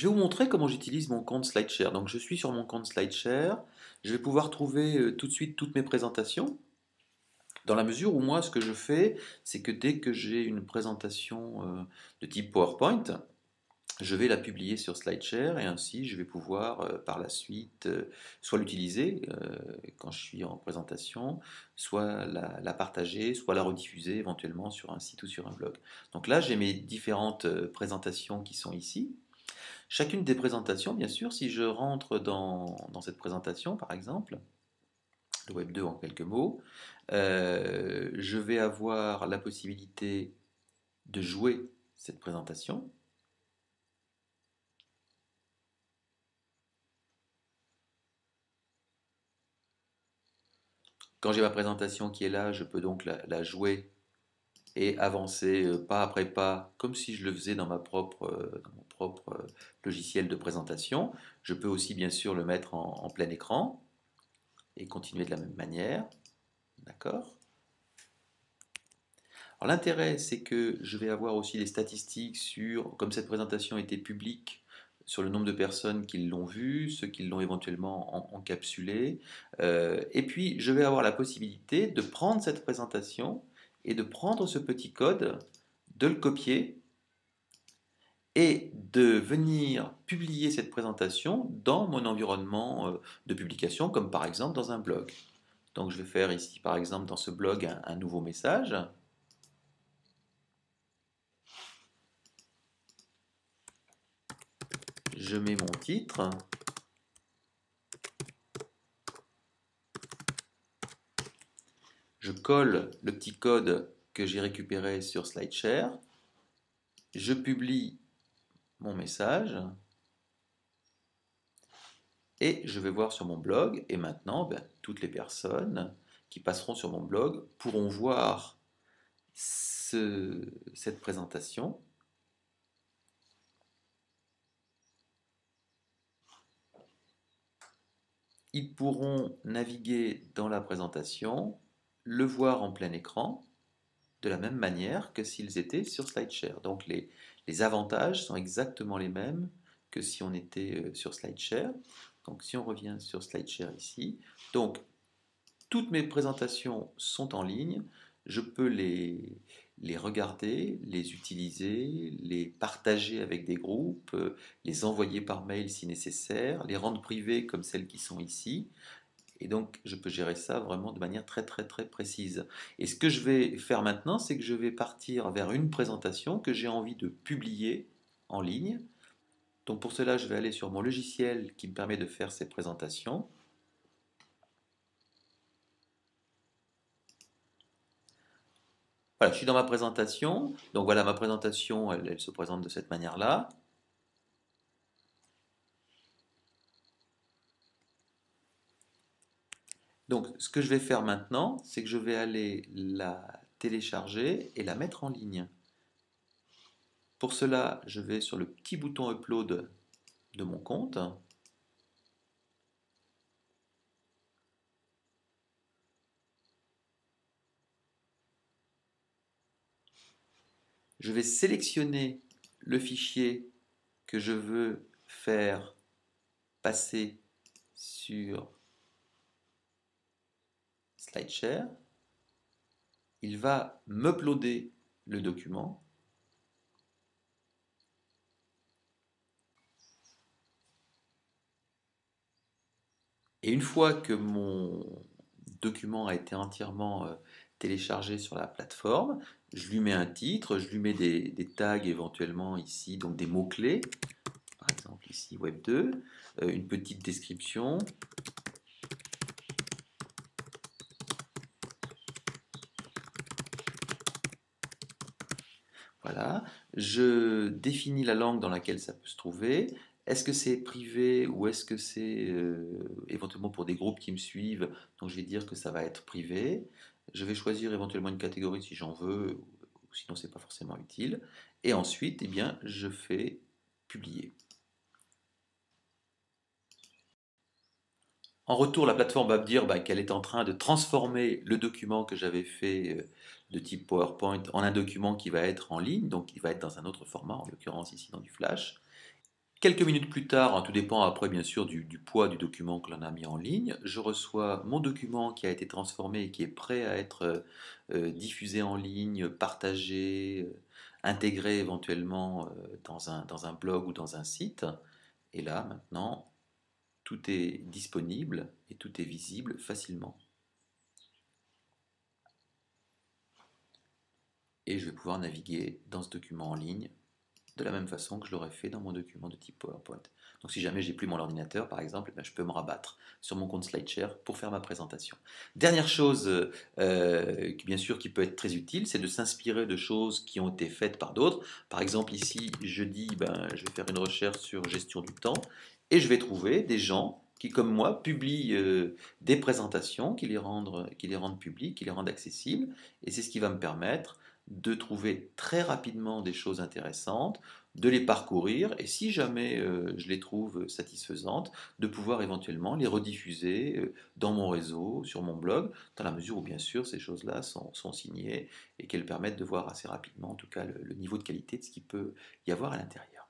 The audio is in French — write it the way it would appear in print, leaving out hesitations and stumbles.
Je vais vous montrer comment j'utilise mon compte SlideShare. Donc je suis sur mon compte SlideShare. Je vais pouvoir trouver tout de suite toutes mes présentations. Dans la mesure où moi, ce que je fais, c'est que dès que j'ai une présentation de type PowerPoint, je vais la publier sur SlideShare et ainsi je vais pouvoir par la suite soit l'utiliser quand je suis en présentation, soit la partager, soit la rediffuser éventuellement sur un site ou sur un blog. Donc là, j'ai mes différentes présentations qui sont ici. Chacune des présentations, bien sûr, si je rentre dans cette présentation, par exemple, le Web 2 en quelques mots, je vais avoir la possibilité de jouer cette présentation. Quand j'ai ma présentation qui est là, je peux donc la jouer et avancer pas après pas, comme si je le faisais dans dans mon propre logiciel de présentation. Je peux aussi bien sûr le mettre en plein écran et continuer de la même manière. D'accord? Alors l'intérêt, c'est que je vais avoir aussi des statistiques sur, comme cette présentation était publique, sur le nombre de personnes qui l'ont vue, ceux qui l'ont éventuellement encapsulée. Et puis, je vais avoir la possibilité de prendre cette présentation et de prendre ce petit code, de le copier et de venir publier cette présentation dans mon environnement de publication, comme par exemple dans un blog. Donc je vais faire ici, par exemple, dans ce blog, un nouveau message. Je mets mon titre. Je colle le petit code que j'ai récupéré sur SlideShare. Je publie mon message. Et je vais voir sur mon blog. Et maintenant, toutes les personnes qui passeront sur mon blog pourront voir cette présentation. Ils pourront naviguer dans la présentation, le voir en plein écran, de la même manière que s'ils étaient sur SlideShare. Donc les avantages sont exactement les mêmes que si on était sur SlideShare. Donc si on revient sur SlideShare ici, donc toutes mes présentations sont en ligne, je peux les regarder, les utiliser, les partager avec des groupes, les envoyer par mail si nécessaire, les rendre privées comme celles qui sont ici. Et donc, je peux gérer ça vraiment de manière très très très précise. Et ce que je vais faire maintenant, c'est que je vais partir vers une présentation que j'ai envie de publier en ligne. Donc pour cela, je vais aller sur mon logiciel qui me permet de faire ces présentations. Voilà, je suis dans ma présentation. Donc voilà, ma présentation, elle se présente de cette manière-là. Donc ce que je vais faire maintenant, c'est que je vais aller la télécharger et la mettre en ligne. Pour cela, je vais sur le petit bouton Upload de mon compte. Je vais sélectionner le fichier que je veux faire passer sur SlideShare. Il va m'uploader le document. Et une fois que mon document a été entièrement téléchargé sur la plateforme, je lui mets un titre, je lui mets des tags éventuellement ici, donc des mots-clés, par exemple ici Web 2, une petite description. Voilà, je définis la langue dans laquelle ça peut se trouver. Est-ce que c'est privé ou est-ce que c'est éventuellement pour des groupes qui me suivent? Donc je vais dire que ça va être privé. Je vais choisir éventuellement une catégorie si j'en veux, ou sinon c'est pas forcément utile. Et ensuite, eh bien, je fais publier. En retour, la plateforme va me dire qu'elle est en train de transformer le document que j'avais fait de type PowerPoint en un document qui va être en ligne, donc qui va être dans un autre format, en l'occurrence ici dans du Flash. Quelques minutes plus tard, hein, tout dépend après bien sûr du poids du document que l'on a mis en ligne, je reçois mon document qui a été transformé et qui est prêt à être diffusé en ligne, partagé, intégré éventuellement dans un blog ou dans un site. Et là, maintenant, tout est disponible et tout est visible facilement. Et je vais pouvoir naviguer dans ce document en ligne de la même façon que je l'aurais fait dans mon document de type PowerPoint. Donc si jamais j'ai plus mon ordinateur, par exemple, je peux me rabattre sur mon compte SlideShare pour faire ma présentation. Dernière chose, bien sûr, qui peut être très utile, c'est de s'inspirer de choses qui ont été faites par d'autres. Par exemple, ici, je dis, je vais faire une recherche sur gestion du temps et je vais trouver des gens qui, comme moi, publient des présentations, qui les rendent publiques, qui les rendent accessibles. Et c'est ce qui va me permettre de trouver très rapidement des choses intéressantes, de les parcourir et si jamais je les trouve satisfaisantes, de pouvoir éventuellement les rediffuser dans mon réseau, sur mon blog, dans la mesure où bien sûr ces choses-là sont signées et qu'elles permettent de voir assez rapidement en tout cas le niveau de qualité de ce qu'il peut y avoir à l'intérieur.